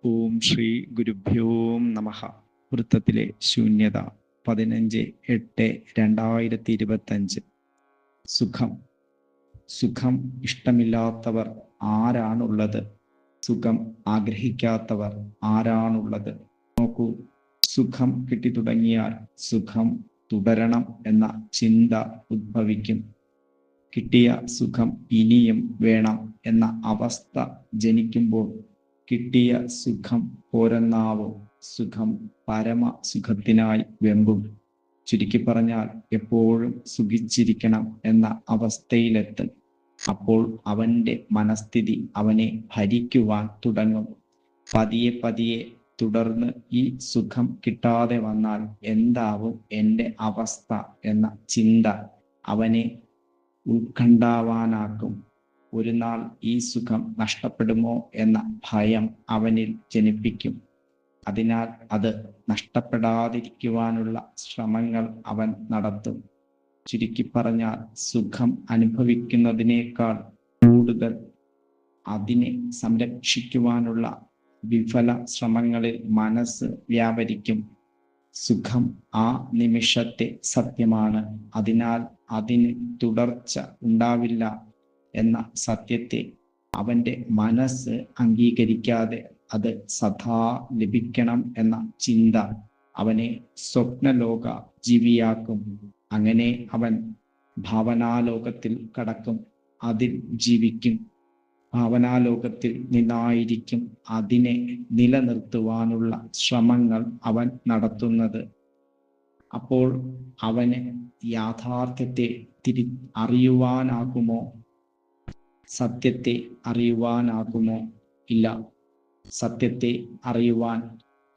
ഓം ശ്രീ ഗുരുഭ്യോ നമഃ. വൃത്തത്തിലെ ശൂന്യത 15/8/2025. സുഖം. സുഖം ഇഷ്ടമില്ലാത്തവർ ആരാണുള്ളത്? സുഖം ആഗ്രഹിക്കാത്തവർ ആരാണുള്ളത്? നോക്കൂ, സുഖം കിട്ടിത്തുടങ്ങിയാൽ സുഖം തുടരണം എന്ന ചിന്ത ഉദ്ഭവിക്കും. കിട്ടിയ സുഖം ഇനിയും വേണം എന്ന അവസ്ഥ ജനിക്കുമ്പോൾ കിട്ടിയ സുഖം പോരെന്നാവും. സുഖം പരമ സുഖത്തിനായി വെമ്പും. ചുരുക്കി പറഞ്ഞാൽ എപ്പോഴും സുഖിച്ചിരിക്കണം എന്ന അവസ്ഥയിലെത്തും. അപ്പോൾ അവന്റെ മനസ്ഥിതി അവനെ ഭരിക്കുവാൻ തുടങ്ങും. പതിയെ പതിയെ തുടർന്ന് ഈ സുഖം കിട്ടാതെ വന്നാൽ എന്താവും എൻ്റെ അവസ്ഥ എന്ന ചിന്ത അവനെ ഉത്കണ്ഠാവാനാക്കും. ഒരു നാൾ ഈ സുഖം നഷ്ടപ്പെടുമോ എന്ന ഭയം അവനിൽ ജനിപ്പിക്കും. അതിനാൽ അത് നഷ്ടപ്പെടാതിരിക്കുവാനുള്ള ശ്രമങ്ങൾ അവൻ നടത്തും. ചുരുക്കി പറഞ്ഞാൽ സുഖം അനുഭവിക്കുന്നതിനേക്കാൾ കൂടുതൽ അതിനെ സംരക്ഷിക്കുവാനുള്ള വിഫല ശ്രമങ്ങളിൽ മനസ്സ് വ്യാപരിക്കും. സുഖം ആ നിമിഷത്തെ സത്യമാണ്, അതിനാൽ അതിന് തുടർച്ച ഉണ്ടാവില്ല എന്ന സത്യത്തെ അവന്റെ മനസ്സ് അംഗീകരിക്കാതെ അത് സദാ ലഭിക്കണം എന്ന ചിന്ത അവനെ സ്വപ്നലോക ജീവിയാക്കും. അങ്ങനെ അവൻ ഭാവനാലോകത്തിൽ കടക്കും, അതിൽ ജീവിക്കും. ഭാവനാലോകത്തിൽ നിന്നായിരിക്കും അതിനെ നിലനിർത്തുവാനുള്ള ശ്രമങ്ങൾ അവൻ നടത്തുന്നത്. അപ്പോൾ അവന് യാഥാർത്ഥ്യത്തെ അറിയുവാനാകുമോ? സത്യത്തെ അറിയുവാനാകുമോ? ഇല്ല. സത്യത്തെ അറിയുവാൻ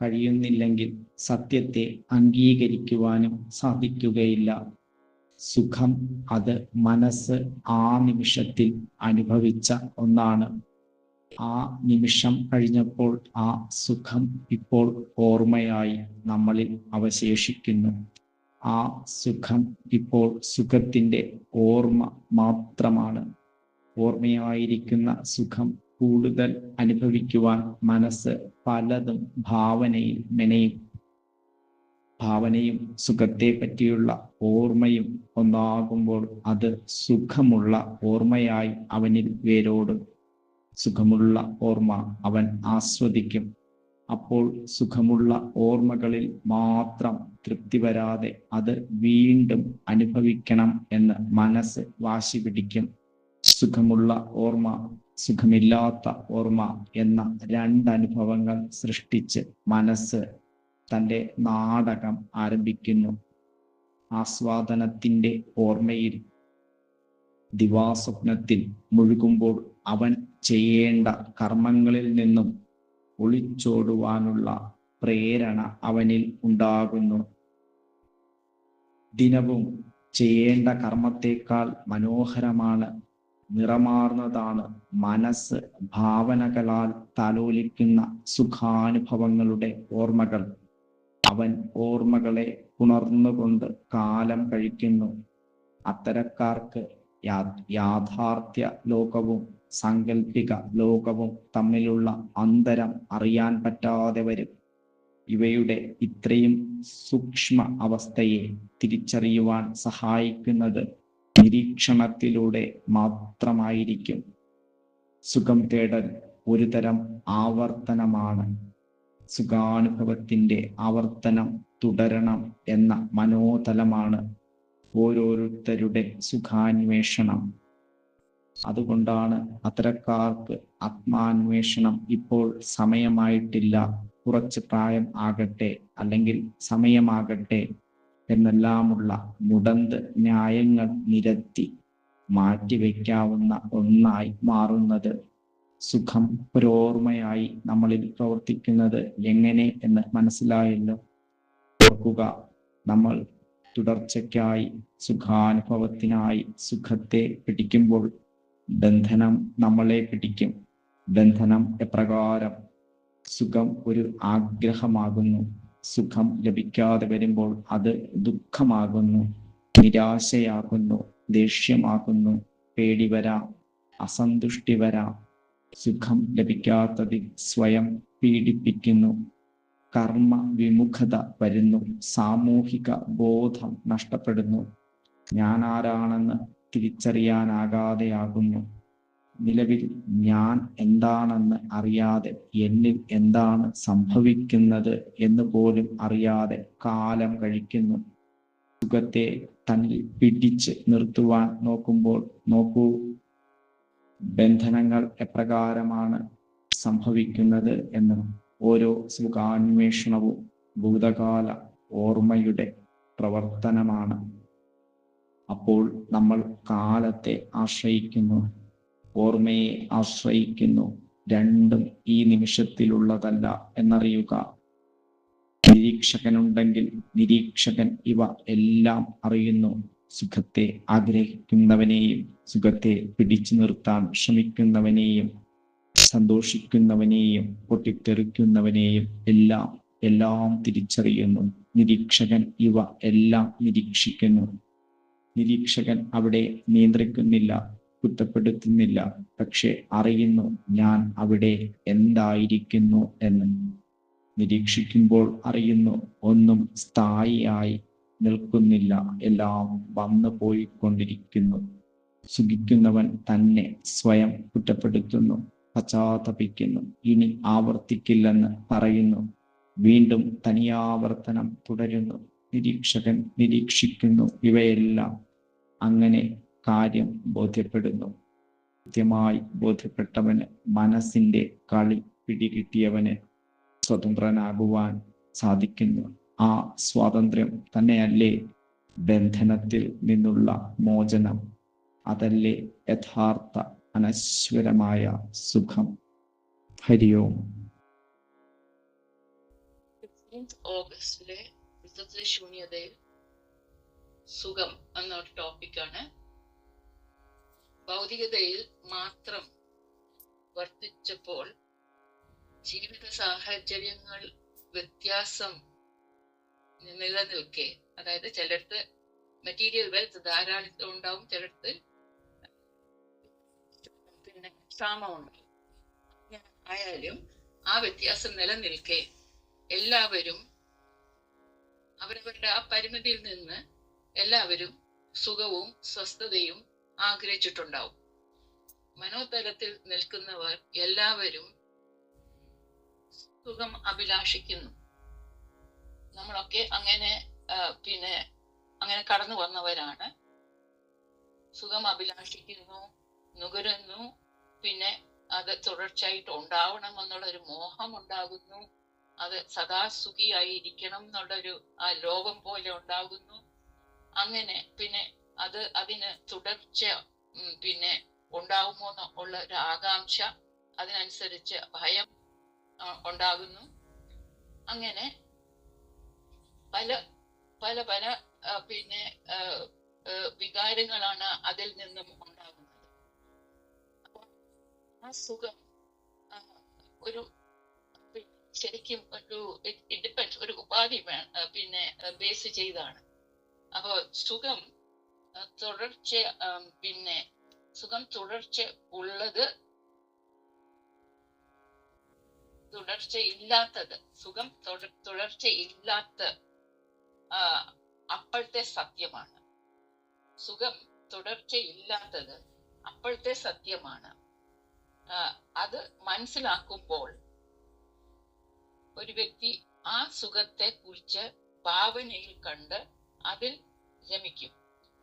കഴിയുന്നില്ലെങ്കിൽ സത്യത്തെ അംഗീകരിക്കുവാനും സാധിക്കുകയില്ല. സുഖം അത് മനസ്സ് ആ നിമിഷത്തിൽ അനുഭവിച്ച ഒന്നാണ്. ആ നിമിഷം കഴിഞ്ഞപ്പോൾ ആ സുഖം ഇപ്പോൾ ഓർമ്മയായി നമ്മളിൽ അവശേഷിക്കുന്നു. ആ സുഖം ഇപ്പോൾ സുഖത്തിൻ്റെ ഓർമ്മ മാത്രമാണ്. ഓർമ്മയായിരിക്കുന്ന സുഖം കൂടുതൽ അനുഭവിക്കുവാൻ മനസ്സ് പലതും ഭാവനയിൽ മെനയും. ഭാവനയും സുഖത്തെ പറ്റിയുള്ള ഓർമ്മയും ഒന്നാകുമ്പോൾ അത് സുഖമുള്ള ഓർമ്മയായി അവനിൽ വേരോടും. സുഖമുള്ള ഓർമ്മ അവൻ ആസ്വദിക്കും. അപ്പോൾ സുഖമുള്ള ഓർമ്മകളിൽ മാത്രം തൃപ്തി വരാതെ അത് വീണ്ടും അനുഭവിക്കണം എന്ന് മനസ്സ് വാശി പിടിക്കും. സുഖമുള്ള ഓർമ്മ, സുഖമില്ലാത്ത ഓർമ്മ എന്ന രണ്ടനുഭവങ്ങൾ സൃഷ്ടിച്ച് മനസ്സ് തൻ്റെ നാടകം ആരംഭിക്കുന്നു. ആസ്വാദനത്തിൻ്റെ ഓർമ്മയിൽ ദിവാസ്വപ്നത്തിൽ മുഴുകുമ്പോൾ അവൻ ചെയ്യേണ്ട കർമ്മങ്ങളിൽ നിന്നും ഒളിച്ചോടുവാനുള്ള പ്രേരണ അവനിൽ ഉണ്ടാകുന്നു. ദിനവും ചെയ്യേണ്ട കർമ്മത്തേക്കാൾ മനോഹരമാണ്, നിറമാർന്നതാണ് മനസ്സ് ഭാവനകളാൽ താലോലിക്കുന്ന സുഖാനുഭവങ്ങളുടെ ഓർമ്മകൾ. അവൻ ഓർമ്മകളെ ഉണർന്നുകൊണ്ട് കാലം കഴിക്കുന്നു. അത്തരക്കാർക്ക് യാഥാർത്ഥ്യ ലോകവും സാങ്കല്പിക ലോകവും തമ്മിലുള്ള അന്തരം അറിയാൻ പറ്റാതെ വരും. ഇവയുടെ ഇത്രയും സൂക്ഷ്മ അവസ്ഥയെ തിരിച്ചറിയുവാൻ സഹായിക്കുന്നത് നിരീക്ഷണത്തിലൂടെ മാത്രമായിരിക്കും. സുഖം തേടൽ ഒരു തരം ആവർത്തനമാണ്. സുഖാനുഭവത്തിൻ്റെ ആവർത്തനം തുടരണം എന്ന മനോതലമാണ് ഓരോരുത്തരുടെ സുഖാന്വേഷണം. അതുകൊണ്ടാണ് അത്തരക്കാർക്ക് ആത്മാന്വേഷണം ഇപ്പോൾ സമയമായിട്ടില്ല, കുറച്ച് പ്രായം ആകട്ടെ അല്ലെങ്കിൽ സമയമാകട്ടെ എന്നെല്ലാമുള്ള മുടന്ത് ന്യായങ്ങൾ നിരത്തി മാറ്റിവെക്കാവുന്ന ഒന്നായി മാറുന്നത്. സുഖം ഒരോർമ്മയായി നമ്മളിൽ പ്രവർത്തിക്കുന്നത് എങ്ങനെ എന്ന് മനസ്സിലായല്ലോ. ഓർക്കുക, നമ്മൾ തുടർച്ചയ്ക്കായി സുഖാനുഭവത്തിനായി സുഖത്തെ പിടിക്കുമ്പോൾ ബന്ധനം നമ്മളെ പിടിക്കും. ബന്ധനം എപ്രകാരം? സുഖം ഒരു ആഗ്രഹമാകുന്നു. സുഖം ലഭിക്കാതെ വരുമ്പോൾ അത് ദുഃഖമാകുന്നു, നിരാശയാകുന്നു, ദേഷ്യമാകുന്നു, പേടി വരാം, അസന്തുഷ്ടി വരാം. സുഖം ലഭിക്കാത്തതിൽ സ്വയം പീഡിപ്പിക്കുന്നു. കർമ്മ വിമുഖത വരുന്നു. സാമൂഹിക ബോധം നഷ്ടപ്പെടുന്നു. ഞാൻ ആരാണെന്ന് തിരിച്ചറിയാനാകാതെയാകുന്നു. നിലവിൽ ഞാൻ എന്താണെന്ന് അറിയാതെ, എന്നിൽ എന്താണ് സംഭവിക്കുന്നത് എന്ന് പോലും അറിയാതെ കാലം കഴിക്കുന്നു. സുഖത്തെ തന്നിൽ പിടിച്ച് നിർത്തുവാൻ നോക്കുമ്പോൾ നോക്കൂ, ബന്ധനങ്ങൾ എപ്രകാരമാണ് സംഭവിക്കുന്നത് എന്ന്. ഓരോ സുഖാന്വേഷണവും ഭൂതകാല ഓർമ്മയുടെ പ്രവർത്തനമാണ്. അപ്പോൾ നമ്മൾ കാലത്തെ ആശ്രയിക്കുന്നു, ഓർമ്മയെ ആശ്രയിക്കുന്നു. രണ്ടും ഈ നിമിഷത്തിലുള്ളതല്ല എന്നറിയുക. നിരീക്ഷകനുണ്ടെങ്കിൽ നിരീക്ഷകൻ ഇവ എല്ലാം അറിയുന്നു. സുഖത്തെ ആഗ്രഹിക്കുന്നവനെയും സുഖത്തെ പിടിച്ചു നിർത്താൻ ശ്രമിക്കുന്നവനെയും സന്തോഷിക്കുന്നവനെയും പൊട്ടിത്തെറിക്കുന്നവനെയും എല്ലാം തിരിച്ചറിയുന്നു. നിരീക്ഷകൻ ഇവ എല്ലാം നിരീക്ഷിക്കുന്നു. നിരീക്ഷകൻ അവിടെ നിയന്ത്രിക്കുന്നില്ല, കുറ്റപ്പെടുത്തുന്നില്ല, പക്ഷെ അറിയുന്നു ഞാൻ അവിടെ എന്തായിരിക്കുന്നു എന്ന്. നിരീക്ഷിക്കുമ്പോൾ അറിയുന്നു ഒന്നും സ്ഥായിയായി നിൽക്കുന്നില്ല, എല്ലാം വന്നു പോയിക്കൊണ്ടിരിക്കുന്നു. സുഖിക്കുന്നവൻ തന്നെ സ്വയം കുറ്റപ്പെടുത്തുന്നു, പശ്ചാത്തപിക്കുന്നു, ഇനി ആവർത്തിക്കില്ലെന്ന് പറയുന്നു. വീണ്ടും തനിയാവർത്തനം തുടരുന്നു. നിരീക്ഷകൻ നിരീക്ഷിക്കുന്നു. ഇവയെല്ലാം അങ്ങനെ കാര്യം ബോധ്യപ്പെടുന്നു. കൃത്യമായി ബോധ്യപ്പെട്ടവന്, മനസ്സിന്റെ കളി പിടികിട്ടിയവന് സ്വതന്ത്രനാകുവാൻ സാധിക്കുന്നു. ആ സ്വാതന്ത്ര്യം തന്നെയല്ലേ ബന്ധനത്തിൽ നിന്നുള്ള മോചനം? അതല്ലേ യഥാർത്ഥ അനശ്വരമായ സുഖം. ഹരി ഓം. ഓഗസ്റ്റിലെ ശൂന്യതയിൽ സുഖം എന്നൊരു ടോപ്പിക്കാണ്. ഭൗതികതയിൽ മാത്രം വർത്തിച്ചപ്പോൾ ജീവിത സാഹചര്യങ്ങൾ വ്യത്യാസം നിലനിൽക്കെ, അതായത് ചിലടത്ത് മെറ്റീരിയൽ വെൽത്ത് ധാരാളം ഉണ്ടാവും, ചിലടത്ത് പിന്നെ ക്ഷാമം ഉണ്ടാവും. ആയാലും ആ വ്യത്യാസം നിലനിൽക്കെ എല്ലാവരും അവരവരുടെ ആ പരിമിതിയിൽ നിന്ന് എല്ലാവരും സുഖവും സ്വസ്ഥതയും ആഗ്രഹിച്ചിട്ടുണ്ടാവും. മനോതലത്തിൽ നിൽക്കുന്നവർ എല്ലാവരും സുഖം അഭിലാഷിക്കുന്നു. നമ്മളൊക്കെ അങ്ങനെ അങ്ങനെ കടന്നു വന്നവരാണ്. സുഖം അഭിലാഷിക്കുന്നു, നുകരുന്നു, പിന്നെ അത് തുടർച്ചയായിട്ട് ഉണ്ടാവണം എന്നുള്ളൊരു മോഹം ഉണ്ടാകുന്നു. അത് സദാ സുഖിയായിരിക്കണം എന്നുള്ളൊരു ആ ലോകം പോലെ ഉണ്ടാകുന്നു. അങ്ങനെ പിന്നെ അതിന് തുടർച്ച പിന്നെ ഉണ്ടാകുമോ എന്നുള്ള ഒരു ആകാംക്ഷ, അതിനനുസരിച്ച് ഭയം ഉണ്ടാകുന്നു. അങ്ങനെ പല പല പല പിന്നെ വികാരങ്ങളാണ് അതിൽ നിന്നും ഉണ്ടാകുന്നത്. അപ്പോൾ ആ സുഖം ഒരു ശരിക്കും ഒരു ഡിപ്പെൻഡ്, ഒരു ഉപാധി പിന്നെ ബേസ് ചെയ്താണ്. അപ്പൊ സുഖം തുടർച്ച ഉള്ളത്, തുടർച്ചയില്ലാത്തത്, സുഖം തുടർച്ചയില്ലാത്ത അപ്പോഴത്തെ സത്യമാണ്. സുഖം തുടർച്ചയില്ലാത്തത് അപ്പോഴത്തെ സത്യമാണ്. അത് മനസ്സിലാക്കുമ്പോൾ ഒരു വ്യക്തി ആ സുഖത്തെ കുറിച്ച് ഭാവനയിൽ കണ്ട് അതിൽ രമിക്കും.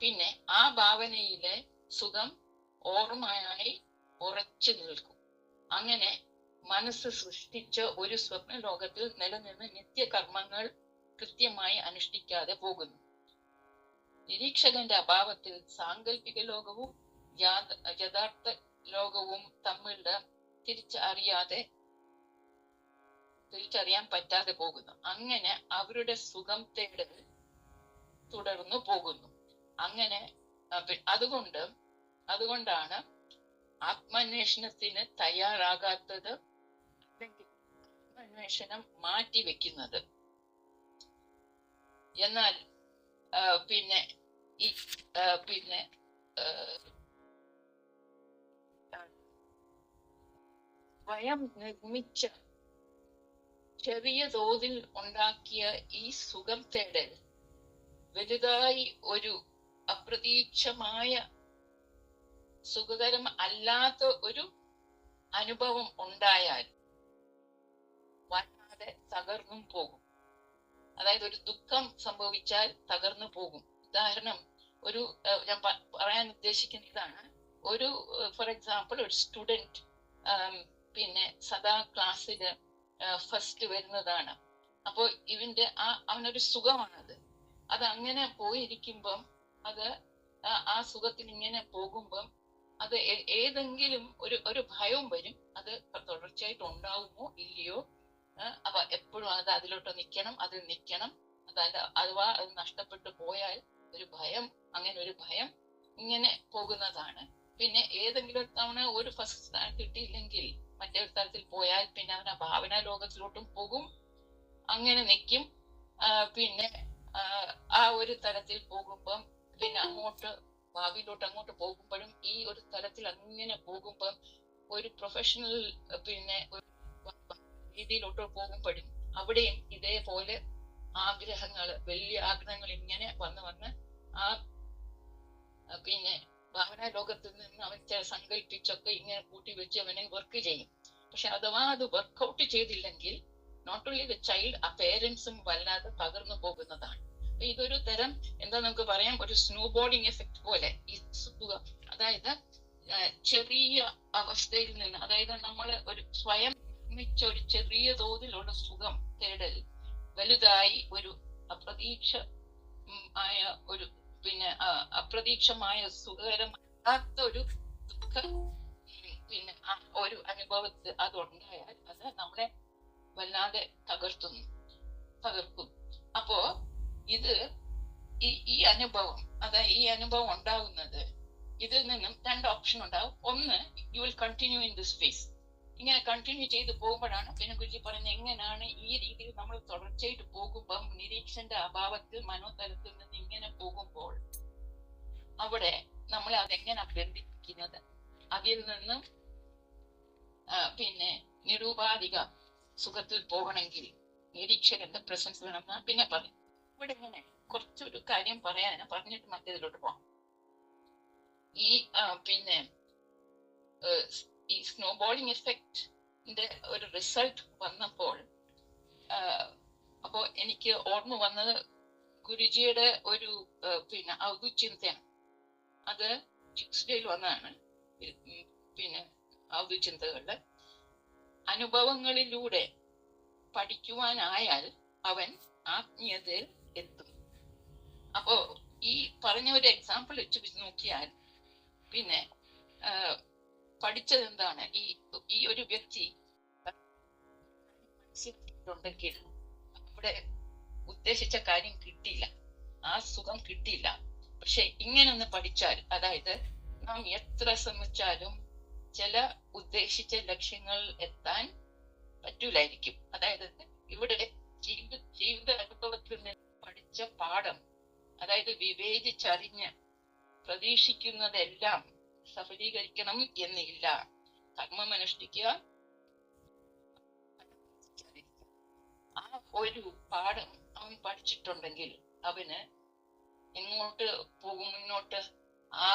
പിന്നെ ആ ഭാവനയിലെ സുഖം ഓർമ്മയായി ഉറച്ചു നിൽക്കും. അങ്ങനെ മനസ്സ് സൃഷ്ടിച്ച ഒരു സ്വപ്ന ലോകത്തിൽ നിലനിന്ന് നിത്യകർമ്മങ്ങൾ കൃത്യമായി അനുഷ്ഠിക്കാതെ പോകുന്നു. നിരീക്ഷകന്റെ അഭാവത്തിൽ സാങ്കല്പിക ലോകവും യഥാർത്ഥ ലോകവും തമ്മിൽ തിരിച്ചറിയാൻ പറ്റാതെ പോകുന്നു. അങ്ങനെ അവരുടെ സുഖം തേടൽ തുടർന്നു പോകുന്നു. അങ്ങനെ അതുകൊണ്ടാണ് ആത്മാന്വേഷണത്തിന് തയ്യാറാകാത്തത്, അല്ലെങ്കിൽ ആത്മാന്വേഷണം മാറ്റിവെക്കുന്നത്. എന്നാൽ പിന്നെ സ്വയം നിർമ്മിച്ച ചെറിയ തോതിൽ ഉണ്ടാക്കിയ ഈ സുഖം തേടൽ വലുതായി ഒരു അപ്രതീക്ഷമായ സുഖകരം അല്ലാത്ത ഒരു അനുഭവം ഉണ്ടായാൽ വല്ലാതെ തകർന്നും പോകും. അതായത് ഒരു ദുഃഖം സംഭവിച്ചാൽ തകർന്നു പോകും. ഉദാഹരണം, ഒരു ഞാൻ പറയാൻ ഉദ്ദേശിക്കുന്ന ഇതാണ്. ഒരു ഫോർ എക്സാമ്പിൾ, ഒരു സ്റ്റുഡന്റ് പിന്നെ സദാ ക്ലാസ്സില് ഫസ്റ്റ് വരുന്നതാണ്. അപ്പോൾ അവനൊരു സുഖമാണത്. അത് അങ്ങനെ പോയിരിക്കുമ്പം അത് ആ സുഖത്തിൽ ഇങ്ങനെ പോകുമ്പം അത് ഏതെങ്കിലും ഒരു ഭയവും വരും. അത് തുടർച്ചയായിട്ട് ഉണ്ടാവുമോ ഇല്ലയോ, അപ്പൊ എപ്പോഴും അത് അതിലോട്ട് നിൽക്കണം, അതിൽ നിൽക്കണം. അഥവാ അത് നഷ്ടപ്പെട്ടു പോയാൽ ഒരു ഭയം, അങ്ങനെ ഒരു ഭയം ഇങ്ങനെ പോകുന്നതാണ്. പിന്നെ ഏതെങ്കിലും തവണ ഒരു ഫസ്റ്റ് സ്ഥാനം കിട്ടിയില്ലെങ്കിൽ മറ്റേ സ്ഥലത്തിൽ പോയാൽ പിന്നെ അവൻ ആ ഭാവനാ ലോകത്തിലോട്ടും പോകും, അങ്ങനെ നിൽക്കും. പിന്നെ ആ ഒരു തലത്തിൽ പോകുമ്പം പിന്നെ ഭാവിയിലോട്ട് അങ്ങോട്ട് പോകുമ്പോഴും ഈ ഒരു തലത്തിൽ അങ്ങനെ പോകുമ്പം ഒരു പ്രൊഫഷണൽ പിന്നെ രീതിയിലോട്ട് പോകുമ്പോഴും അവിടെയും ഇതേപോലെ വലിയ ആഗ്രഹങ്ങൾ ഇങ്ങനെ വന്ന് ആ പിന്നെ ഭാവനാ ലോകത്തിൽ നിന്ന് അവൻ സങ്കല്പിച്ചൊക്കെ ഇങ്ങനെ കൂട്ടി വെച്ച് അവനെ വർക്ക് ചെയ്യും. പക്ഷെ അഥവാ അത് വർക്ക്ഔട്ട് ചെയ്തില്ലെങ്കിൽ നോട്ട് ഓൺലി ദ ചൈൽഡ്, ആ പേരൻസും വല്ലാതെ തകർന്നു പോകുന്നതാണ്. ഇതൊരു തരം എന്താ നമുക്ക് പറയാം, ഒരു സ്നോ ബോർഡിങ് എഫക്ട് പോലെ. ഈ അതായത് ചെറിയ അവസ്ഥയിൽ നിന്ന്, അതായത് നമ്മൾ ഒരു സ്വയം നിർമ്മിച്ച ഒരു ചെറിയ തോതിലുള്ള സുഖം തേടൽ വലുതായി ഒരു അപ്രതീക്ഷമായ സുഖകരമല്ലാത്ത ഒരു ദുഃഖം പിന്നെ ഒരു അനുഭവത്തിൽ അതുണ്ടായാൽ അത് നമ്മളെ വല്ലാതെ തകർക്കും. അപ്പോ ഈ അനുഭവം ഉണ്ടാവുന്നത്, ഇതിൽ നിന്നും രണ്ട് ഓപ്ഷൻ ഉണ്ടാവും. ഒന്ന്, you will continue in this face. ഇങ്ങനെ കണ്ടിന്യൂ ചെയ്ത് പോകുമ്പോഴാണ് പിന്നെ ഗുരുജി പറയുന്നത്, എങ്ങനെയാണ് ഈ രീതിയിൽ നമ്മൾ തുടർച്ചയായിട്ട് പോകുമ്പം നിരീക്ഷന്റെ അഭാവത്തിൽ മനോതലത്തിൽ നിന്ന് ഇങ്ങനെ പോകുമ്പോൾ അവിടെ നമ്മളെ അതെങ്ങനെ ബന്ധിപ്പിക്കുന്നത്, അതിൽ നിന്നും പിന്നെ നിരൂപാധിക സുഖത്തിൽ പോകണമെങ്കിൽ നിരീക്ഷകന്റെ പ്രസൻസ് വേണമെന്നാ പിന്നെ പറയും. ഇവിടെ ഇങ്ങനെ കുറച്ചൊരു കാര്യം പറഞ്ഞിട്ട് മറ്റേതിലോട്ട് പോകാം. പിന്നെ ഈ സ്നോബോളിംഗ് എഫക്റ്റിന്റെ ഒരു റിസൾട്ട് വന്നപ്പോൾ അപ്പോ എനിക്ക് ഓർമ്മ വന്നത് ഗുരുജിയുടെ ഒരു പിന്നെ ഔദുചിന്തയാണ്. അത് ട്യൂസ്ഡേയിൽ വന്നതാണ്. പിന്നെ ഔദുചിന്തകളുടെ അനുഭവങ്ങളിലൂടെ പഠിക്കുവാനായാൽ അവൻ ആത്മീയതയിൽ എത്തും. അപ്പോ ഈ പറഞ്ഞ ഒരു എക്സാമ്പിൾ വെച്ച് നോക്കിയാൽ പിന്നെ പഠിച്ചത് എന്താണ്, ഈ ഒരു വ്യക്തി മനസ്സിലുണ്ടെങ്കിൽ അവിടെ ഉദ്ദേശിച്ച കാര്യം കിട്ടിയില്ല, ആ സുഖം കിട്ടിയില്ല. പക്ഷെ ഇങ്ങനെ ഒന്ന് പഠിച്ചാൽ, അതായത് നാം എത്ര ശ്രമിച്ചാലും ചില ഉദ്ദേശിച്ച ലക്ഷ്യങ്ങൾ എത്താൻ പറ്റൂലായിരിക്കും. അതായത് ഇവിടെ ജീവിത അനുഭവത്തിൽ നിന്ന് പഠിച്ച പാഠം, അതായത് വിവേചിച്ചറിഞ്ഞ് പ്രതീക്ഷിക്കുന്നതെല്ലാം സഫലീകരിക്കണം എന്നില്ല. കർമ്മം അനുഷ്ഠിക്കുക, ആ ഒരു പാഠം അവൻ പഠിച്ചിട്ടുണ്ടെങ്കിൽ അവന് എങ്ങോട്ട് പോകും, മുന്നോട്ട് ആ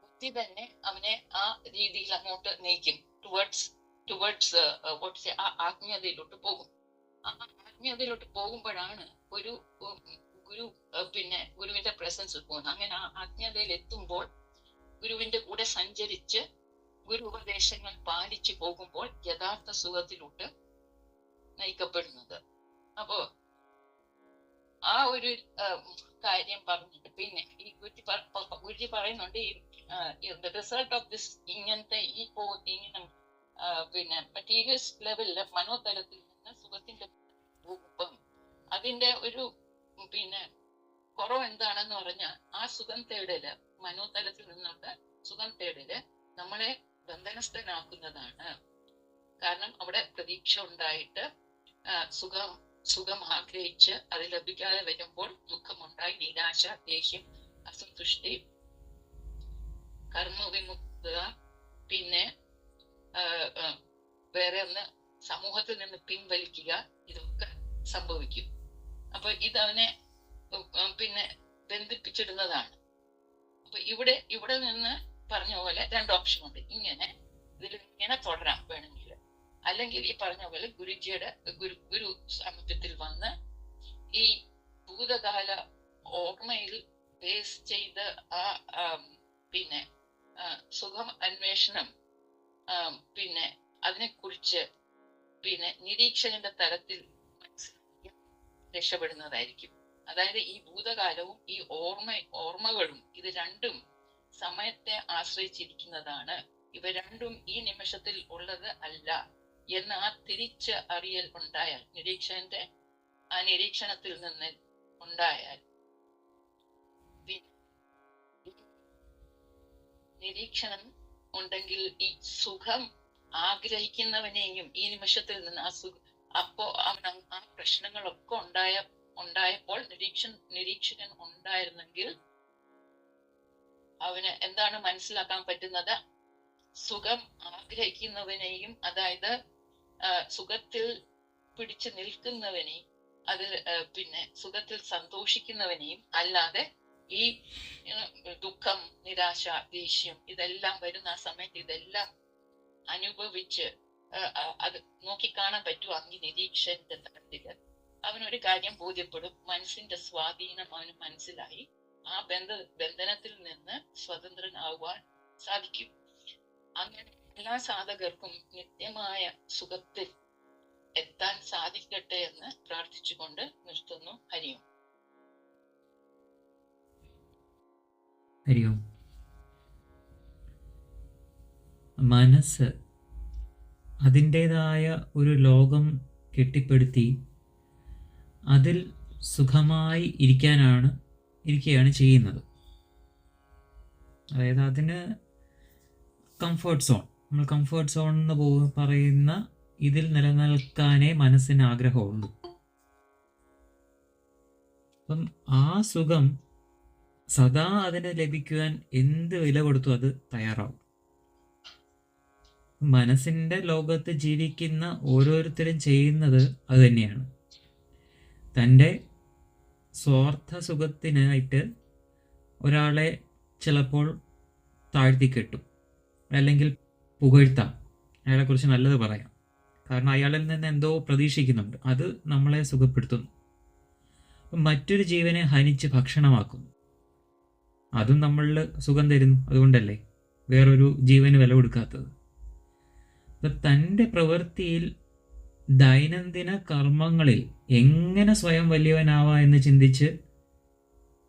ബുദ്ധി തന്നെ അവനെ ആ രീതിയിൽ അങ്ങോട്ട് നയിക്കും, ടുവേർഡ്സ് ആ ആത്മീയതയിലോട്ട് പോകും. ആ ആത്മീയതയിലോട്ട് പോകുമ്പോഴാണ് ഒരു ഗുരുവിന്റെ പ്രസൻസിൽ പോകുന്നത്. അങ്ങനെ ആ ആത്മീയതയിൽ എത്തുമ്പോൾ ഗുരുവിന്റെ കൂടെ സഞ്ചരിച്ച് ഗുരു ഉപദേശങ്ങൾ പാലിച്ചു പോകുമ്പോൾ യഥാർത്ഥ സുഖത്തിലോട്ട് നയിക്കപ്പെടുന്നത്. അപ്പോ ആ ഒരു കാര്യം പറഞ്ഞിട്ട് പിന്നെ ഈ ഗുരുജി പറയുന്നുണ്ട്, ഈ റിസൾട്ട് ഓഫ് ദിസ് ഇങ്ങനത്തെ ഇങ്ങനെ പിന്നെ മെറ്റീരിയൽസ് ലെവലില് മനോതലത്തിൽ നിന്ന് സുഖത്തിന്റെ പോകുമ്പം അതിന്റെ ഒരു പിന്നെ കുറവ് എന്താണെന്ന് പറഞ്ഞാൽ ആ സുഖം തേടല്, മനോതലത്തിൽ നിന്നുള്ള സുഖം തേടല് നമ്മളെ ബന്ധനസ്ഥനാക്കുന്നതാണ്. കാരണം അവിടെ പ്രതീക്ഷ ഉണ്ടായിട്ട് സുഖം ആഗ്രഹിച്ച് അത് ലഭിക്കാതെ വരുമ്പോൾ ദുഃഖമുണ്ടായി, നിരാശ, ദേഷ്യം, അസന്തുഷ്ടി, കർമ്മവിമുക്ത, പിന്നെ വേറെ ഒന്ന് സമൂഹത്തിൽ നിന്ന് പിൻവലിക്കുക, ഇതൊക്കെ സംഭവിക്കും. അപ്പൊ ഇതവനെ പിന്നെ ബന്ധിപ്പിച്ചിടുന്നതാണ്. അപ്പൊ ഇവിടെ നിന്ന് പറഞ്ഞ പോലെ 2 ഓപ്ഷൻ ഉണ്ട്. ഇങ്ങനെ തുടരാം വേണമെങ്കിൽ, അല്ലെങ്കിൽ ഈ പറഞ്ഞ പോലെ ഗുരു സാമീപ്യത്തിൽ വന്ന് ഈ ഭൂതകാല ഓർമ്മയിൽ ബേസ് ചെയ്ത് പിന്നെ സുഖം അന്വേഷണം പിന്നെ അതിനെക്കുറിച്ച് പിന്നെ നിരീക്ഷകന്റെ തലത്തിൽ മനസ്സിലാക്കി രക്ഷപ്പെടുന്നതായിരിക്കും. അതായത് ഈ ഭൂതകാലവും ഈ ഓർമ്മകളും ഇത് രണ്ടും സമയത്തെ ആശ്രയിച്ചിരിക്കുന്നതാണ്. ഇവ രണ്ടും ഈ നിമിഷത്തിൽ ഉള്ളത് അല്ല എന്ന ആ തിരിച്ച് അറിയൽ ഉണ്ടായാൽ, നിരീക്ഷകന്റെ ആ നിരീക്ഷണത്തിൽ നിന്ന് ഉണ്ടായാൽ, നിരീക്ഷണം ഉണ്ടെങ്കിൽ ഈ സുഖം ആഗ്രഹിക്കുന്നവനെയും ഈ നിമിഷത്തിൽ നിന്ന് അപ്പോ അവൻ ആ പ്രശ്നങ്ങളൊക്കെ ഉണ്ടായപ്പോൾ നിരീക്ഷകൻ ഉണ്ടായിരുന്നെങ്കിൽ അവന് എന്താണ് മനസ്സിലാക്കാൻ പറ്റുന്നത്? സുഖം ആഗ്രഹിക്കുന്നവനെയും, അതായത് സുഖത്തിൽ പിടിച്ചു നിൽക്കുന്നവനെയും, അതിൽ പിന്നെ സുഖത്തിൽ സന്തോഷിക്കുന്നവനെയും, അല്ലാതെ ഈ ദുഃഖം, നിരാശ, ദേഷ്യം ഇതെല്ലാം വരുന്ന ആ സമയത്ത് ഇതെല്ലാം അനുഭവിച്ച് അത് നോക്കിക്കാണാൻ പറ്റും. അങ്ങ് നിരീക്ഷന്റെ തലത്തില് അവനൊരു കാര്യം ബോധ്യപ്പെടും, മനസ്സിന്റെ സ്വാധീനം അവന് മനസ്സിലായി, ആ ബന്ധനത്തിൽ നിന്ന് സ്വതന്ത്രനാകുവാൻ സാധിക്കും. അങ്ങനെ എല്ലാ സാധകർക്കും നിത്യമായ സുഖത്തിൽ എത്താൻ സാധിക്കട്ടെ എന്ന് പ്രാർത്ഥിച്ചുകൊണ്ട് നിർത്തുന്നു. ഹരിയും. ഹരിയും. മനസ്സ് അതിൻ്റേതായ ഒരു ലോകം കെട്ടിപ്പടുത്തി അതിൽ സുഖമായി ഇരിക്കുകയാണ് ചെയ്യുന്നത്. അതായത് അതിന് കംഫർട്ട് സോൺ, നമ്മൾ കംഫർട്ട് സോൺ എന്ന് പറയുന്ന ഇതിൽ നിലനിൽക്കാനേ മനസ്സിന് ആഗ്രഹമുള്ളൂ. അപ്പം ആ സുഖം സദാ അതിന് ലഭിക്കുവാൻ എന്ത് വില കൊടുത്തു അത് തയ്യാറാവും. മനസ്സിൻ്റെ ലോകത്ത് ജീവിക്കുന്ന ഓരോരുത്തരും ചെയ്യുന്നത് അത് തന്നെയാണ്. തൻ്റെ സ്വാർത്ഥ സുഖത്തിനായിട്ട് ഒരാളെ ചിലപ്പോൾ താഴ്ത്തിക്കെട്ടും, അല്ലെങ്കിൽ പുകഴ്ത്താം, അയാളെക്കുറിച്ച് നല്ലത് പറയാം. കാരണം അയാളിൽ നിന്ന് എന്തോ പ്രതീക്ഷിക്കുന്നുണ്ട്, അത് നമ്മളെ സുഖപ്പെടുത്തുന്നു. മറ്റൊരു ജീവനെ ഹനിച്ച് ഭക്ഷണമാക്കുന്നു, അതും നമ്മളിൽ സുഖം തരുന്നു. അതുകൊണ്ടല്ലേ വേറൊരു ജീവന് വില കൊടുക്കാത്തത്. അപ്പം തൻ്റെ പ്രവൃത്തിയിൽ ദൈനംദിന കർമ്മങ്ങളിൽ എങ്ങനെ സ്വയം വലിയവനാവാം എന്ന് ചിന്തിച്ച്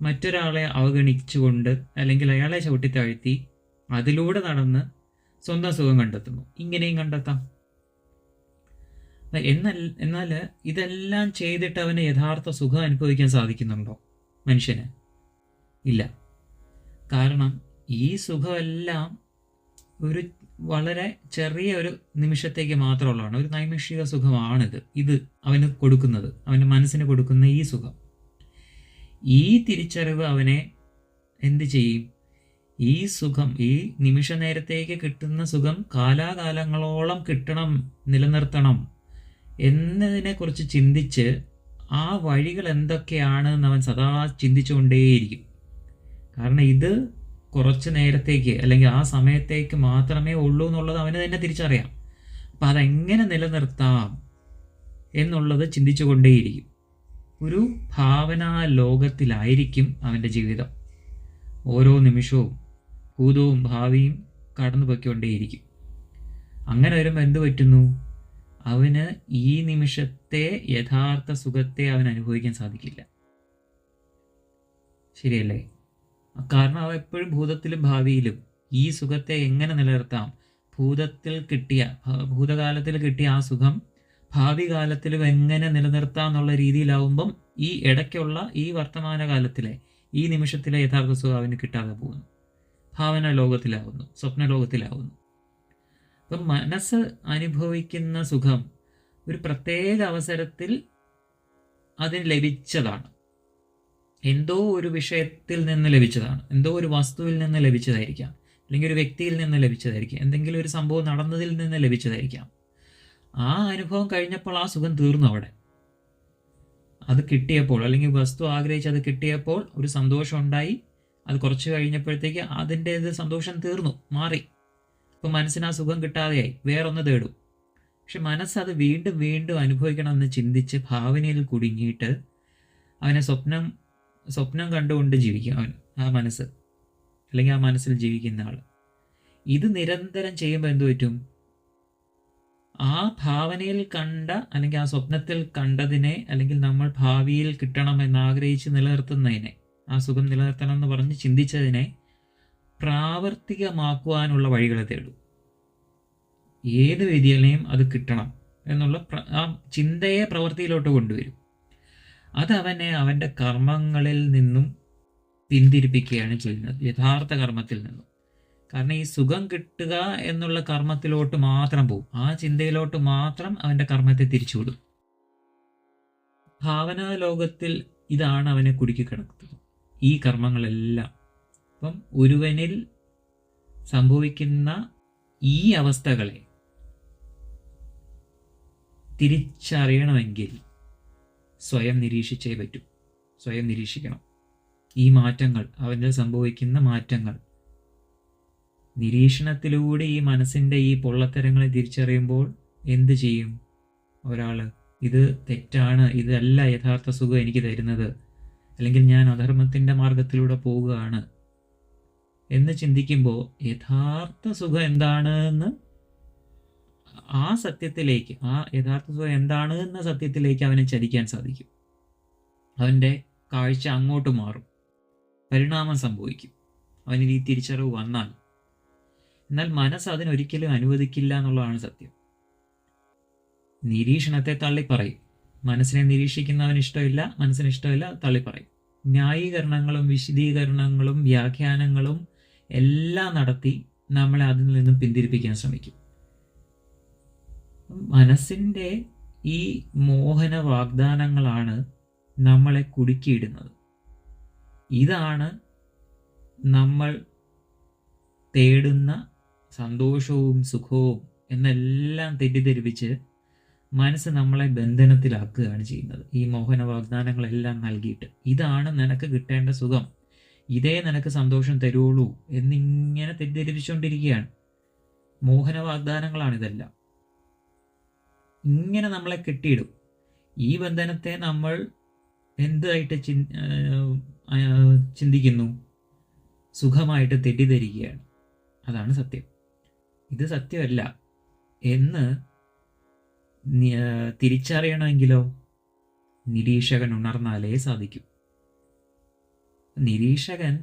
മറ്റൊരാളെ അവഗണിച്ചുകൊണ്ട് അല്ലെങ്കിൽ അയാളെ ചവിട്ടിത്താഴ്ത്തി അതിലൂടെ നടന്ന് സ്വന്തം സുഖം കണ്ടെത്തുന്നു. ഇങ്ങനെയും കണ്ടെത്താം. എന്നാൽ ഇതെല്ലാം ചെയ്തിട്ട് അവന് യഥാർത്ഥ സുഖം അനുഭവിക്കാൻ സാധിക്കുന്നുണ്ടോ മനുഷ്യന്? ഇല്ല. കാരണം ഈ സുഖമെല്ലാം ഒരു വളരെ ചെറിയ ഒരു നിമിഷത്തേക്ക് മാത്രമുള്ളതാണ്. ഒരു നൈമിഷിക സുഖമാണിത്. ഇത് അവന് കൊടുക്കുന്നത്, അവൻ്റെ മനസ്സിന് കൊടുക്കുന്ന ഈ സുഖം, ഈ തിരിച്ചറിവ് അവനെ എന്ത് ചെയ്യും? ഈ സുഖം, ഈ നിമിഷ നേരത്തേക്ക് കിട്ടുന്ന സുഖം കാലാകാലങ്ങളോളം കിട്ടണം, നിലനിർത്തണം എന്നതിനെക്കുറിച്ച് ചിന്തിച്ച് ആ വഴികൾ എന്തൊക്കെയാണ് എന്ന് അവൻ സദാ ചിന്തിച്ചുകൊണ്ടേയിരിക്കും. കാരണം ഇത് കുറച്ച് നേരത്തേക്ക് അല്ലെങ്കിൽ ആ സമയത്തേക്ക് മാത്രമേ ഉള്ളൂ എന്നുള്ളത് അവന് തന്നെ തിരിച്ചറിയാം. അപ്പം അതെങ്ങനെ നിലനിർത്താം എന്നുള്ളത് ചിന്തിച്ചു കൊണ്ടേയിരിക്കും. ഒരു ഭാവനാ ലോകത്തിലായിരിക്കും അവൻ്റെ ജീവിതം. ഓരോ നിമിഷവും ഭൂതവും ഭാവിയും കടന്നു പോയിക്കൊണ്ടേയിരിക്കും. അങ്ങനെ വരുമ്പോൾ എന്ത് പറ്റുന്നു? അവന് ഈ നിമിഷത്തെ യഥാർത്ഥ സുഖത്തെ അവൻ അനുഭവിക്കാൻ സാധിക്കില്ല. ശരിയല്ലേ? കാരണം അവ എപ്പോഴും ഭൂതത്തിലും ഭാവിയിലും ഈ സുഖത്തെ എങ്ങനെ നിലനിർത്താം, ഭൂതകാലത്തിൽ കിട്ടിയ ആ സുഖം ഭാവി കാലത്തിലും എങ്ങനെ നിലനിർത്താം എന്നുള്ള രീതിയിലാവുമ്പം ഈ ഇടയ്ക്കുള്ള ഈ വർത്തമാനകാലത്തിലെ ഈ നിമിഷത്തിലെ യഥാർത്ഥ സുഖം അവന് കിട്ടാതെ പോകുന്നു. ഭാവന ലോകത്തിലാവുന്നു, സ്വപ്ന ലോകത്തിലാവുന്നു. അപ്പം മനസ്സ് അനുഭവിക്കുന്ന സുഖം ഒരു പ്രത്യേക അവസരത്തിൽ അതിന് ലഭിച്ചതാണ്. എന്തോ ഒരു വിഷയത്തിൽ നിന്ന് ലഭിച്ചതാണ്, എന്തോ ഒരു വസ്തുവിൽ നിന്ന് ലഭിച്ചതായിരിക്കാം, അല്ലെങ്കിൽ ഒരു വ്യക്തിയിൽ നിന്ന് ലഭിച്ചതായിരിക്കാം, എന്തെങ്കിലും ഒരു സംഭവം നടന്നതിൽ നിന്ന് ലഭിച്ചതായിരിക്കാം. ആ അനുഭവം കഴിഞ്ഞപ്പോൾ ആ സുഖം തീർന്നു അവിടെ. അത് കിട്ടിയപ്പോൾ, അല്ലെങ്കിൽ വസ്തു ആഗ്രഹിച്ച് അത് കിട്ടിയപ്പോൾ ഒരു സന്തോഷം ഉണ്ടായി. അത് കുറച്ച് കഴിഞ്ഞപ്പോഴത്തേക്ക് അതിൻ്റെ സന്തോഷം തീർന്നു, മാറി. ഇപ്പം മനസ്സിന് ആ സുഖം കിട്ടാതെയായി, വേറൊന്ന് തേടും. പക്ഷെ മനസ്സത് വീണ്ടും വീണ്ടും അനുഭവിക്കണമെന്ന് ചിന്തിച്ച് ഭാവനയിൽ കുടുങ്ങിയിട്ട് അവനെ സ്വപ്നം കണ്ടുകൊണ്ട് ജീവിക്കും അവൻ, ആ മനസ്സ്, അല്ലെങ്കിൽ ആ മനസ്സിൽ ജീവിക്കുന്ന ആൾ. ഇത് നിരന്തരം ചെയ്യുമ്പോൾ എന്തു പറ്റും? ആ ഭാവനയിൽ കണ്ട, അല്ലെങ്കിൽ ആ സ്വപ്നത്തിൽ കണ്ടതിനെ, അല്ലെങ്കിൽ നമ്മൾ ഭാവിയിൽ കിട്ടണമെന്ന് ആഗ്രഹിച്ച് നിലനിർത്തുന്നതിനെ, ആ സുഖം നിലനിർത്തണം എന്ന് പറഞ്ഞ് ചിന്തിച്ചതിനെ പ്രാവർത്തികമാക്കുവാനുള്ള വഴികളെ തേടും. ഏത് വിധിയിലെയും അത് കിട്ടണം എന്നുള്ള ആ ചിന്തയെ പ്രവൃത്തിയിലോട്ട് കൊണ്ടുവരും. അതവനെ അവൻ്റെ കർമ്മങ്ങളിൽ നിന്നും പിന്തിരിപ്പിക്കുകയാണ് ചെയ്യുന്നത്, യഥാർത്ഥ കർമ്മത്തിൽ നിന്നും. കാരണം ഈ സുഖം കിട്ടുക എന്നുള്ള കർമ്മത്തിലോട്ട് മാത്രം പോകും, ആ ചിന്തയിലോട്ട് മാത്രം അവൻ്റെ കർമ്മത്തെ തിരിച്ചുവിടും. ഭാവനാ ലോകത്തിൽ ഇതാണ് അവനെ കുടുക്കി കിടക്കുന്നത്, ഈ കർമ്മങ്ങളെല്ലാം. അപ്പം ഒരുവനിൽ സംഭവിക്കുന്ന ഈ അവസ്ഥകളെ തിരിച്ചറിയണമെങ്കിൽ സ്വയം നിരീക്ഷിച്ചേ പറ്റൂ. സ്വയം നിരീക്ഷിക്കണം ഈ മാറ്റങ്ങൾ, അവനിൽ സംഭവിക്കുന്ന മാറ്റങ്ങൾ. നിരീക്ഷണത്തിലൂടെ ഈ മനസ്സിൻ്റെ ഈ പൊള്ളത്തരങ്ങളെ തിരിച്ചറിയുമ്പോൾ എന്ത് ചെയ്യും ഒരാൾ? ഇത് തെറ്റാണ്, ഇതല്ല യഥാർത്ഥ സുഖം എനിക്ക് തരുന്നത്, അല്ലെങ്കിൽ ഞാൻ അധർമ്മത്തിൻ്റെ മാർഗത്തിലൂടെ പോവുകയാണ് എന്ന് ചിന്തിക്കുമ്പോൾ യഥാർത്ഥ സുഖം എന്താണ് എന്ന്, ആ സത്യത്തിലേക്ക്, ആ യഥാർത്ഥ സുഖം എന്താണ് എന്ന സത്യത്തിലേക്ക് അവനെ ചലിക്കാൻ സാധിക്കും. അവൻ്റെ കാഴ്ച അങ്ങോട്ട് മാറും, പരിണാമം സംഭവിക്കും അവനിൽ ഈ തിരിച്ചറിവ് വന്നാൽ. എന്നാൽ മനസ്സ് അതിനൊരിക്കലും അനുവദിക്കില്ല എന്നുള്ളതാണ് സത്യം. നിരീക്ഷണത്തെ തള്ളിപ്പറയും. മനസ്സിനെ നിരീക്ഷിക്കുന്നവന് ഇഷ്ടമില്ല, മനസ്സിന് ഇഷ്ടമില്ല, തള്ളിപ്പറയും. ന്യായീകരണങ്ങളും വിശദീകരണങ്ങളും വ്യാഖ്യാനങ്ങളും എല്ലാം നടത്തി നമ്മളെ അതിൽ നിന്നും പിന്തിരിപ്പിക്കാൻ ശ്രമിക്കും. മനസ്സിൻ്റെ ഈ മോഹന വാഗ്ദാനങ്ങളാണ് നമ്മളെ കുടുക്കിയിടുന്നത്. ഇതാണ് നമ്മൾ തേടുന്ന സന്തോഷവും സുഖവും എന്നെല്ലാം തെറ്റിദ്ധരിപ്പിച്ച് മനസ്സ് നമ്മളെ ബന്ധനത്തിലാക്കുകയാണ് ചെയ്യുന്നത്. ഈ മോഹന വാഗ്ദാനങ്ങളെല്ലാം നൽകിയിട്ട്, ഇതാണ് നിനക്ക് കിട്ടേണ്ട സുഖം, ഇതേ നിനക്ക് സന്തോഷം തരുള്ളൂ എന്നിങ്ങനെ തെറ്റിദ്ധരിപ്പിച്ചുകൊണ്ടിരിക്കുകയാണ്. മോഹന വാഗ്ദാനങ്ങളാണിതെല്ലാം. ഇങ്ങനെ നമ്മളെ കെട്ടിയിടും. ഈ ബന്ധനത്തെ നമ്മൾ എന്തായിട്ട് ചിന്തിക്കുന്നു? സുഖമായിട്ട് തെറ്റിദ്ധരിക്കുകയാണ്. അതാണ് സത്യം. ഇത് സത്യമല്ല എന്ന് തിരിച്ചറിയണമെങ്കിലോ നിരീക്ഷകൻ ഉണർന്നാലേ സാധിക്കൂ. നിരീക്ഷകൻ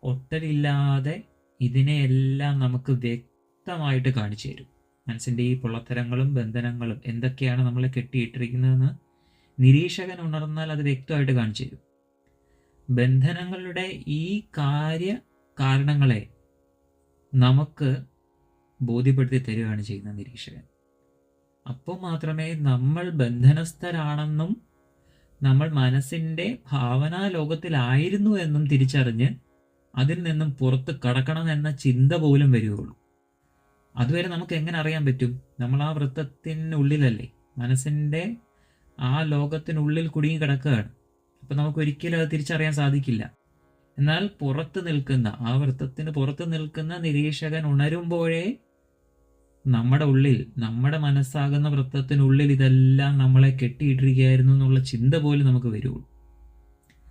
ഒട്ടലില്ലാതെ ഇതിനെയെല്ലാം നമുക്ക് വ്യക്തമായിട്ട് കാണിച്ചു തരും. മനസ്സിൻ്റെ ഈ പൊള്ളത്തരങ്ങളും ബന്ധനങ്ങളും എന്തൊക്കെയാണ് നമ്മളെ കെട്ടിയിട്ടിരിക്കുന്നതെന്ന് നിരീക്ഷകൻ ഉണർന്നാൽ അത് വ്യക്തമായിട്ട് കാണിച്ചു തരും. ബന്ധനങ്ങളുടെ ഈ കാരണങ്ങളെ നമുക്ക് ബോധ്യപ്പെടുത്തി തരികയാണ് ചെയ്യുന്ന നിരീക്ഷകൻ. അപ്പോൾ മാത്രമേ നമ്മൾ ബന്ധനസ്ഥരാണെന്നും നമ്മൾ മനസ്സിൻ്റെ ഭാവനാ ലോകത്തിലായിരുന്നു എന്നും തിരിച്ചറിഞ്ഞ് അതിൽ നിന്നും പുറത്ത് കടക്കണം എന്ന ചിന്ത പോലും വരികയുള്ളൂ. അതുവരെ നമുക്ക് എങ്ങനെ അറിയാൻ പറ്റും? നമ്മൾ ആ വൃത്തത്തിനുള്ളിലല്ലേ, മനസ്സിൻ്റെ ആ ലോകത്തിനുള്ളിൽ കുടുങ്ങി കിടക്കുകയാണ്. അപ്പം നമുക്ക് ഒരിക്കലും അത് തിരിച്ചറിയാൻ സാധിക്കില്ല. എന്നാൽ പുറത്ത് നിൽക്കുന്ന, ആ വൃത്തത്തിന് പുറത്ത് നിൽക്കുന്ന നിരീക്ഷകൻ ഉണരുമ്പോഴേ നമ്മുടെ ഉള്ളിൽ, നമ്മുടെ മനസ്സാകുന്ന വൃത്തത്തിനുള്ളിൽ ഇതെല്ലാം നമ്മളെ കെട്ടിയിട്ടിരിക്കുകയായിരുന്നു എന്നുള്ള ചിന്ത പോലും നമുക്ക് വരുള്ളൂ.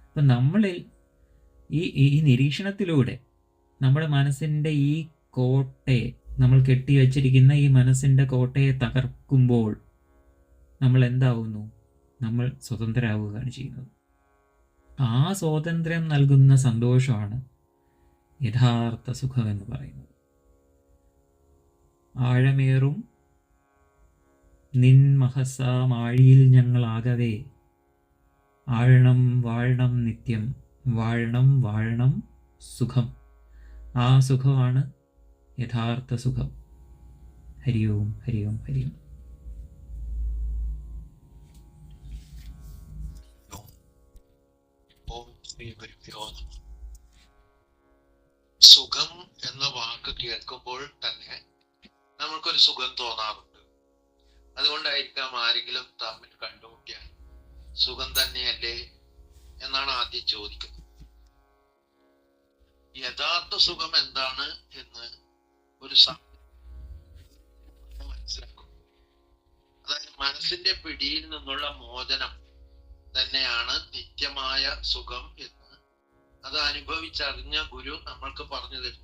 അപ്പം നമ്മളിൽ ഈ നിരീക്ഷണത്തിലൂടെ നമ്മുടെ മനസ്സിൻ്റെ ഈ കോട്ടയെ, നമ്മൾ കെട്ടിവെച്ചിരിക്കുന്ന ഈ മനസ്സിൻ്റെ കോട്ടയെ തകർക്കുമ്പോൾ നമ്മൾ എന്താവുന്നു? നമ്മൾ സ്വതന്ത്രരാകുകയാണ് ചെയ്യുന്നത്. ആ സ്വാതന്ത്ര്യം നൽകുന്ന സന്തോഷമാണ് യഥാർത്ഥ സുഖം എന്ന് പറയുന്നത്. ആഴമേറും നിൻ മഹസാമാഴിയിൽ ഞങ്ങളാകവേ ആഴണം വാഴണം നിത്യം, വാഴണം വാഴണം സുഖം. ആ സുഖമാണ് യഥാർത്ഥ സുഖം. ഹരി ഓം, ഹരി ഓം, ഹരി ഓം. സുഖം എന്ന വാക്ക് കേൾക്കുമ്പോൾ തന്നെ നമ്മൾക്കൊരു സുഖം തോന്നാറുണ്ട്. അതുകൊണ്ടായിരിക്കാം ആരെങ്കിലും തമ്മിൽ കണ്ടുമുട്ടിയാൽ സുഖം തന്നെയല്ലേ എന്നാണ് ആദ്യം ചോദിക്കുന്നത്. യഥാർത്ഥ സുഖം എന്താണ് എന്ന് ഒരു മനസ്സിലാക്കും. അതായത് മനസ്സിന്റെ പിടിയിൽ നിന്നുള്ള മോചനം തന്നെയാണ് നിത്യമായ സുഖം എന്ന് അത് അനുഭവിച്ചറിഞ്ഞ ഗുരു നമ്മൾക്ക് പറഞ്ഞു തരും.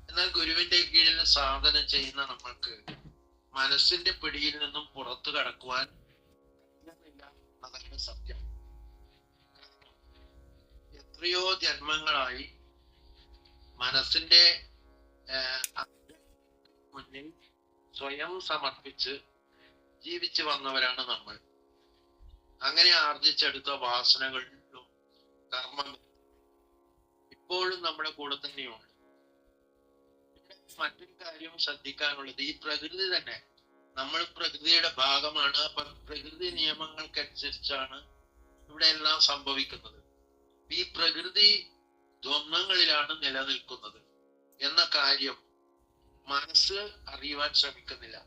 എന്നാൽ ഗുരുവിന്റെ കീഴിൽ സാധന ചെയ്യുന്ന നമ്മൾക്ക് മനസ്സിന്റെ പിടിയിൽ നിന്നും പുറത്തു കടക്കുവാൻ കഴിയുന്നില്ല എന്നതാണ് സത്യം. എത്രയോ ജന്മങ്ങളായി മനസ്സിന്റെ മുന്നിൽ സ്വയം സമർപ്പിച്ച് ജീവിച്ചു വന്നവരാണ് നമ്മൾ. അങ്ങനെ ആർജിച്ചെടുത്ത വാസനകളിലും കർമ്മം ഇപ്പോഴും നമ്മുടെ കൂടെ തന്നെയുണ്ട്. മറ്റൊരു കാര്യം ശ്രദ്ധിക്കാനുള്ളത്, ഈ പ്രകൃതി തന്നെ നമ്മൾ പ്രകൃതിയുടെ ഭാഗമാണ്. അപ്പൊ പ്രകൃതി നിയമങ്ങൾക്കനുസരിച്ചാണ് ഇവിടെ എല്ലാം സംഭവിക്കുന്നത്. ഈ പ്രകൃതി ദ്വന്ദ്ങ്ങളിലാണ് നിലനിൽക്കുന്നത് എന്ന കാര്യം മനസ്സ് അറിയുവാൻ ശ്രമിക്കുന്നില്ല.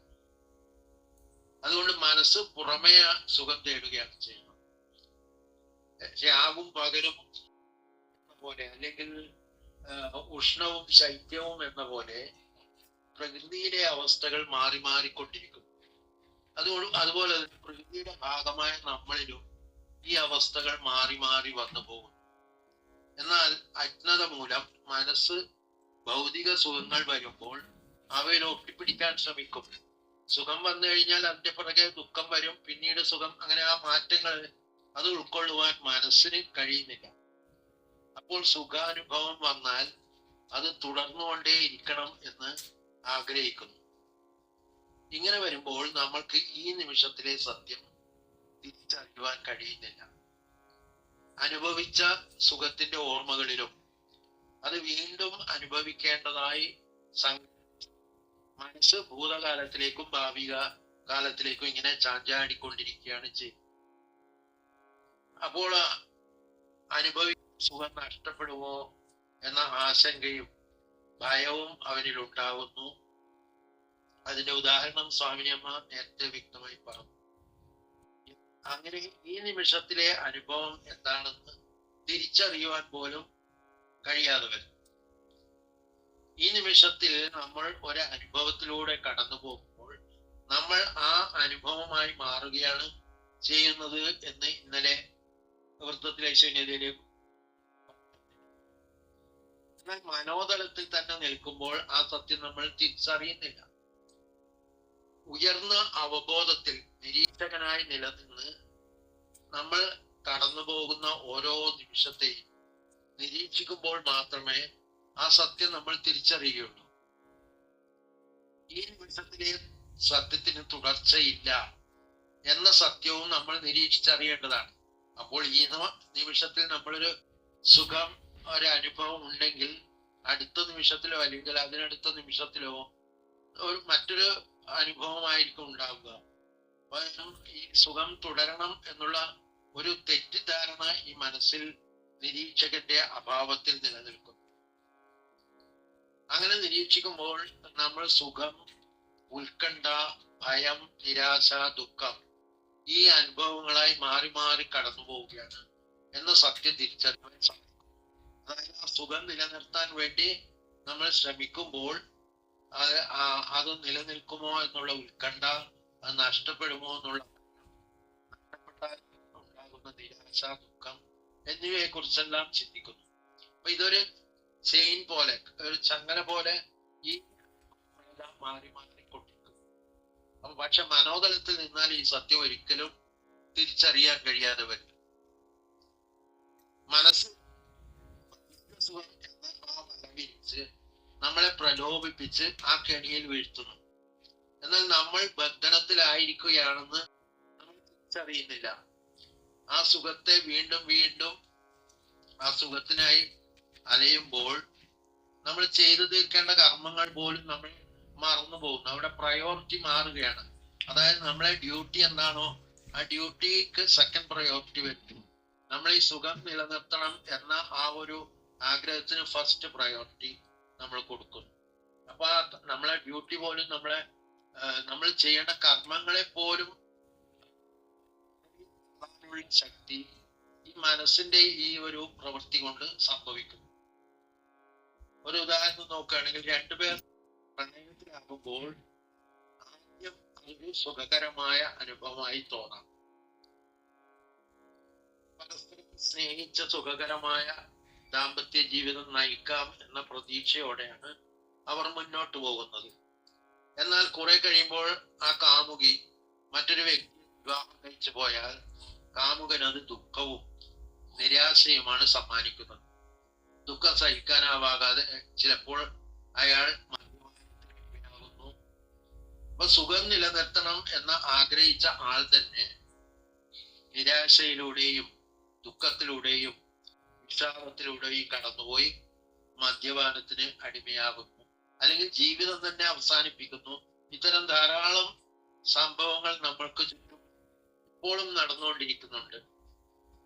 അതുകൊണ്ട് മനസ്സ് പുറമേ സുഖം തേടുകയാണ് ചെയ്യുന്നത്. രാവും പകലും എന്ന പോലെ, അല്ലെങ്കിൽ ഉഷ്ണവും ശൈത്യവും എന്ന പോലെ പ്രകൃതിയിലെ അവസ്ഥകൾ മാറി മാറിക്കൊണ്ടിരിക്കും. അതുപോലെ പ്രകൃതിയുടെ ഭാഗമായ നമ്മളിലും ഈ അവസ്ഥകൾ മാറി മാറി വന്നു പോകും. എന്നാൽ അജ്ഞത മൂലം മനസ്സ് ഭൗതിക സുഖങ്ങൾ വരുമ്പോൾ അവയിൽ ഒട്ടിപ്പിടിക്കാൻ ശ്രമിക്കും. സുഖം വന്നു കഴിഞ്ഞാൽ അതിന്റെ പുറകെ ദുഃഖം വരും, പിന്നീട് സുഖം. അങ്ങനെ ആ മാറ്റങ്ങൾ അത് ഉൾക്കൊള്ളുവാൻ മനസ്സിന് കഴിയുന്നില്ല. അപ്പോൾ സുഖാനുഭവം വന്നാൽ അത് തുടർന്നുകൊണ്ടേ ഇരിക്കണം എന്ന് ആഗ്രഹിക്കുന്നു. ഇങ്ങനെ വരുമ്പോൾ നമ്മൾക്ക് ഈ നിമിഷത്തിലെ സത്യം തിരിച്ചറിയുവാൻ കഴിയുന്നില്ല. അനുഭവിച്ച സുഖത്തിന്റെ ഓർമ്മകളിലും അത് വീണ്ടും അനുഭവിക്കേണ്ടതായി മനസ്സ് ഭൂതകാലത്തിലേക്കും ഭാവി കാലത്തിലേക്കും ഇങ്ങനെ ചാഞ്ചാടിക്കൊണ്ടിരിക്കുകയാണ് ചെയ്യുന്നത്. അപ്പോൾ സുഖം നഷ്ടപ്പെടുമോ എന്ന ആശങ്കയും ഭയവും അവനിൽ ഉണ്ടാകുന്നു. അതിന്റെ ഉദാഹരണം സ്വാമിനിയമ്മ നേരത്തെ വ്യക്തമായി പറഞ്ഞു. അങ്ങനെ ഈ നിമിഷത്തിലെ അനുഭവം എന്താണെന്ന് തിരിച്ചറിയുവാൻ പോലും കഴിയാതെ വരും. ഈ നിമിഷത്തിൽ നമ്മൾ ഒരു അനുഭവത്തിലൂടെ കടന്നു പോകുമ്പോൾ നമ്മൾ ആ അനുഭവമായി മാറുകയാണ് ചെയ്യുന്നത് എന്ന് ഇന്നലെ വൃത്തത്തിലെ ശൂന്യതയിലേക്ക്. എന്നാൽ മനോതലത്തിൽ തന്നെ നിൽക്കുമ്പോൾ ആ സത്യം നമ്മൾ തിരിച്ചറിയുന്നില്ല. ഉയർന്ന അവബോധത്തിൽ നിരീക്ഷകനായി നിലനിന്ന് നമ്മൾ കടന്നു പോകുന്ന ഓരോ നിമിഷത്തെയും നിരീക്ഷിക്കുമ്പോൾ മാത്രമേ ആ സത്യം നമ്മൾ തിരിച്ചറിയുകയുള്ളൂ. ഈ നിമിഷത്തിലെ സത്യത്തിന് തുടർച്ചയില്ല എന്ന സത്യവും നമ്മൾ നിരീക്ഷിച്ചറിയേണ്ടതാണ്. അപ്പോൾ ഈ നിമിഷത്തിൽ നമ്മളൊരു സുഖം, ഒരു അനുഭവം ഉണ്ടെങ്കിൽ അടുത്ത നിമിഷത്തിലോ അല്ലെങ്കിൽ അതിനടുത്ത നിമിഷത്തിലോ മറ്റൊരു അനുഭവമായിരിക്കും ഉണ്ടാവുക. ഈ സുഖം തുടരണം എന്നുള്ള ഒരു തെറ്റിദ്ധാരണ ഈ മനസ്സിൽ നിരീക്ഷകന്റെ അഭാവത്തിൽ നിലനിൽക്കുന്നു. അങ്ങനെ നിരീക്ഷിക്കുമ്പോൾ നമ്മൾ സുഖം, ഉത്കണ്ഠ, ഭയം, നിരാശ, ദുഃഖം ഈ അനുഭവങ്ങളായി മാറി മാറി കടന്നു പോവുകയാണ് എന്ന സത്യം തിരിച്ചറിയാൻ സാധിക്കും. അതായത് ആ സുഖം നിലനിർത്താൻ വേണ്ടി നമ്മൾ ശ്രമിക്കുമ്പോൾ അത് നിലനിൽക്കുമോ എന്നുള്ള ഉത്കണ്ഠ, അത് നഷ്ടപ്പെടുമോ എന്നുള്ള നഷ്ടപ്പെട്ടാൽ ഉണ്ടാകുന്ന നിരാശ, ദുഃഖം എന്നിവയെ കുറിച്ചെല്ലാം ചിന്തിക്കുന്നു. അപ്പൊ ഇതൊരു ചെയിൻ പോലെ, ഒരു ചങ്ങല പോലെ ഈ എല്ലാം മാറി മാറിക്കൊണ്ടിരിക്കും. അപ്പൊ പക്ഷെ മനോതലത്തിൽ നിന്നാൽ ഈ സത്യം ഒരിക്കലും തിരിച്ചറിയാൻ കഴിയാതെ വരും. മനസ്സ് എന്ന വല വിരിച്ച് നമ്മളെ പ്രലോഭിപ്പിച്ച് ആ കെണിയിൽ വീഴ്ത്തുന്നു. എന്നാൽ നമ്മൾ ബന്ധനത്തിലായിരിക്കുകയാണെന്ന് നമ്മൾ തിരിച്ചറിയുന്നില്ല. ആ സുഖത്തെ വീണ്ടും വീണ്ടും ആ സുഖത്തിനായി അലയുമ്പോൾ നമ്മൾ ചെയ്തു തീർക്കേണ്ട കർമ്മങ്ങൾ പോലും നമ്മൾ മറന്നു പോകുന്നു. അവിടെ പ്രയോറിറ്റി മാറുകയാണ്. അതായത് നമ്മളെ ഡ്യൂട്ടി എന്താണോ ആ ഡ്യൂട്ടിക്ക് സെക്കൻഡ് പ്രയോറിറ്റി വരുന്നു. നമ്മൾ ഈ സുഖം നിലനിർത്തണം എന്ന ആ ഒരു ആഗ്രഹത്തിന് ഫസ്റ്റ് പ്രയോറിറ്റി നമ്മൾ കൊടുക്കുന്നു. അപ്പൊ നമ്മളെ ഡ്യൂട്ടി പോലും നമ്മളെ നമ്മൾ ചെയ്യേണ്ട കർമ്മങ്ങളെ പോലും ശക്തി ഈ മനസ്സിന്റെ ഈ ഒരു പ്രവൃത്തി കൊണ്ട് സംഭവിക്കുന്നു. ഒരു ഉദാഹരണം നോക്കുകയാണെങ്കിൽ രണ്ടുപേർ പ്രണയത്തിലാകുമ്പോൾ ആദ്യം അതൊരു സുഖകരമായ അനുഭവമായി തോന്നാം. പരസ്പരം സ്നേഹിച്ച സുഖകരമായ ദാമ്പത്യ ജീവിതം നയിക്കാം എന്ന പ്രതീക്ഷയോടെയാണ് അവർ മുന്നോട്ട് പോകുന്നത്. എന്നാൽ കുറെ കഴിയുമ്പോൾ ആ കാമുകി മറ്റൊരു വ്യക്തി വിവാഹം കഴിച്ചു പോയാൽ കാമുകൻ അത് ദുഃഖവും നിരാശയുമാണ് സമ്മാനിക്കുന്നത്. ദുഃഖം സഹിക്കാനാവാതെ ചിലപ്പോൾ അയാൾ മദ്യപാനത്തിനാകുന്നു. അപ്പൊ സുഖം നിലനിർത്തണം എന്ന് ആഗ്രഹിച്ച ആൾ തന്നെ നിരാശയിലൂടെയും ദുഃഖത്തിലൂടെയും വിഷാദത്തിലൂടെയും കടന്നുപോയി മദ്യപാനത്തിന് അടിമയാകുന്നു, അല്ലെങ്കിൽ ജീവിതം തന്നെ അവസാനിപ്പിക്കുന്നു. ഇത്തരം ധാരാളം സംഭവങ്ങൾ നമ്മൾക്ക് ചുറ്റും ഇപ്പോഴും നടന്നുകൊണ്ടിരിക്കുന്നുണ്ട്.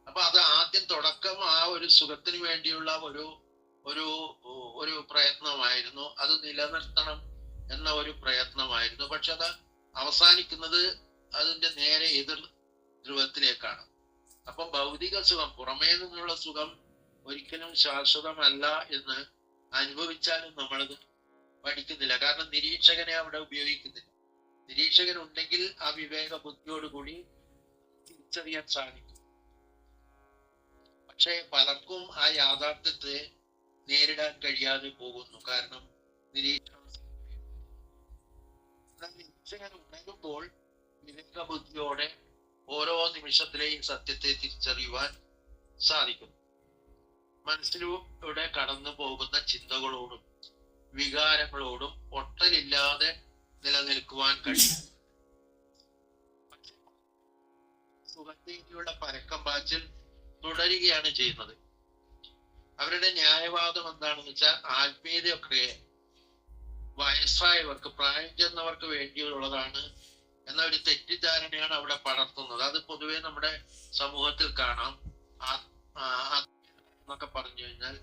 അപ്പൊ അത് ആദ്യം തുടക്കം ആ ഒരു സുഖത്തിന് വേണ്ടിയുള്ള ഒരു പ്രയത്നമായിരുന്നു, അത് നിലനിർത്തണം എന്ന ഒരു പ്രയത്നമായിരുന്നു. പക്ഷെ അത് അവസാനിക്കുന്നത് അതിന്റെ നേരെ എതിർ ധ്രുവത്തിലേക്കാണ്. അപ്പൊ ഭൗതിക സുഖം, പുറമേ നിന്നുള്ള സുഖം ഒരിക്കലും ശാശ്വതമല്ല എന്ന് അനുഭവിച്ചാലും നമ്മളത് പഠിക്കുന്നില്ല. കാരണം നിരീക്ഷകനെ അവിടെ ഉപയോഗിക്കുന്നില്ല. നിരീക്ഷകൻ ഉണ്ടെങ്കിൽ ആ വിവേക ബുദ്ധിയോടുകൂടി തിരിച്ചറിയാൻ സാധിക്കും. പക്ഷെ പലർക്കും ആ യാഥാർത്ഥ്യത്തെ നേരിടാൻ കഴിയാതെ പോകുന്നു. കാരണം നിരീക്ഷകൻ ഉണരുമ്പോൾ വിവേക ബുദ്ധിയോടെ ഓരോ നിമിഷത്തിലെയും സത്യത്തെ തിരിച്ചറിയുവാൻ സാധിക്കും. മനസ്സിലൂടെ കടന്നു പോകുന്ന ചിന്തകളോടും വികാരങ്ങളോടും ഒട്ടലില്ലാതെ നിലനിൽക്കുവാൻ കഴിയും. സുഖത്തിനുള്ള പരക്കം പാച്ചിൽ തുടരുകയാണ് ചെയ്യുന്നത്. അവരുടെ ന്യായവാദം എന്താണെന്ന് വെച്ചാൽ ആത്മീയതയൊക്കെ വയസ്സായവർക്ക്, പ്രായം ചെന്നവർക്ക് വേണ്ടിയുള്ളതാണ് എന്ന ഒരു തെറ്റിദ്ധാരണയാണ് അവിടെ പടർത്തുന്നത്. അത് പൊതുവെ നമ്മുടെ സമൂഹത്തിൽ കാണാം. എന്നൊക്കെ പറഞ്ഞു കഴിഞ്ഞാൽ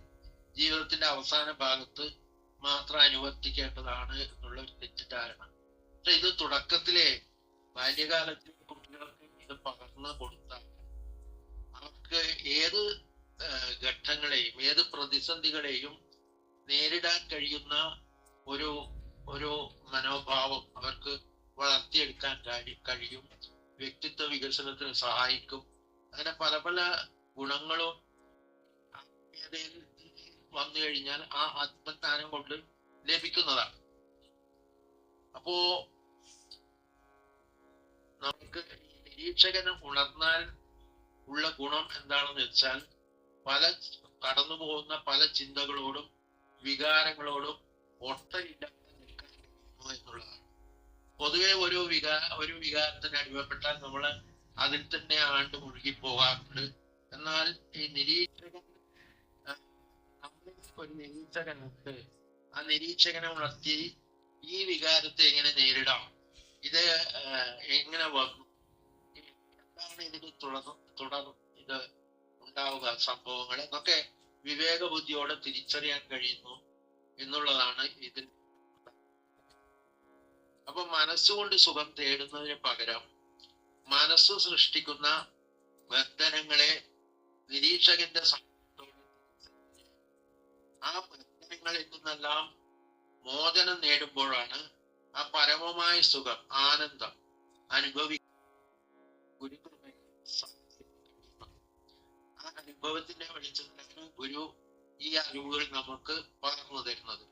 ജീവിതത്തിന്റെ അവസാന ഭാഗത്ത് മാത്രം അനുവർത്തിക്കേണ്ടതാണ് എന്നുള്ള ഒരു തെറ്റിദ്ധാരണ. പക്ഷെ ഇത് തുടക്കത്തിലെ ബാല്യകാലത്തിൽ കുട്ടികൾക്ക് ഇത് പകർന്നു കൊടുത്താൽ അവർക്ക് ഏത് ഘട്ടങ്ങളെയും ഏത് പ്രതിസന്ധികളെയും നേരിടാൻ കഴിയുന്ന ഒരു മനോഭാവം അവർക്ക് വളർത്തിയെടുക്കാൻ കഴിയും. വ്യക്തിത്വ വികസനത്തിന് സഹായിക്കും. അങ്ങനെ പല പല ഗുണങ്ങളും ആത്മീയതയിൽ വന്നു കഴിഞ്ഞാൽ ആ ആത്മജ്ഞാനം കൊണ്ട് ലഭിക്കുന്നതാണ്. അപ്പോ നമുക്ക് നിരീക്ഷകന് ഉണർന്നാൽ ഉള്ള ഗുണം എന്താണെന്ന് വെച്ചാൽ കടന്നു പോകുന്ന പല ചിന്തകളോടും വികാരങ്ങളോടും ഒട്ടയില്ലാതെ നിൽക്കാൻ കഴിയുന്നു എന്നുള്ളതാണ്. പൊതുവെ ഒരു വികാരത്തിന് അടിമപ്പെട്ടാൽ നമ്മൾ അതിൽ തന്നെ ആണ്ട് മുഴുകി പോകാറുണ്ട്. എന്നാൽ ഈ ഒരു നിരീക്ഷകനുണ്ട്. ആ നിരീക്ഷകനെ ഉണർത്തി ഈ വികാരത്തെ എങ്ങനെ നേരിടാം, ഇത് എങ്ങനെ വന്നു, എന്താണ് ഇതിന് ഇത് ഉണ്ടാവുക സംഭവങ്ങൾ എന്നൊക്കെ വിവേക ബുദ്ധിയോടെ തിരിച്ചറിയാൻ കഴിയുന്നു എന്നുള്ളതാണ് ഇതിൽ. അപ്പൊ മനസ്സുകൊണ്ട് സുഖം തേടുന്നതിന് പകരം മനസ്സ് സൃഷ്ടിക്കുന്ന ബന്ധനങ്ങളെ നിരീക്ഷകന്റെ ആ ബന്ധനങ്ങളിൽ നിന്നെല്ലാം മോചനം നേടുമ്പോഴാണ് ആ പരമമായ സുഖം, ആനന്ദം ആ അനുഭവത്തിന്റെ വെളിച്ചത്തിലാണ് ഗുരു ഈ അറിവുകൾ നമുക്ക് പകർന്നു തരുന്നത്.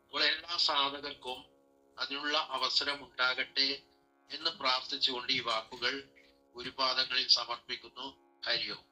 അപ്പോൾ എല്ലാ സാധകർക്കും അതിനുള്ള അവസരം ഉണ്ടാകട്ടെ എന്ന് പ്രാർത്ഥിച്ചുകൊണ്ട് ഈ വാക്കുകൾ ഗുരുപാദങ്ങളിൽ സമർപ്പിക്കുന്നു. ഹരി ഓം.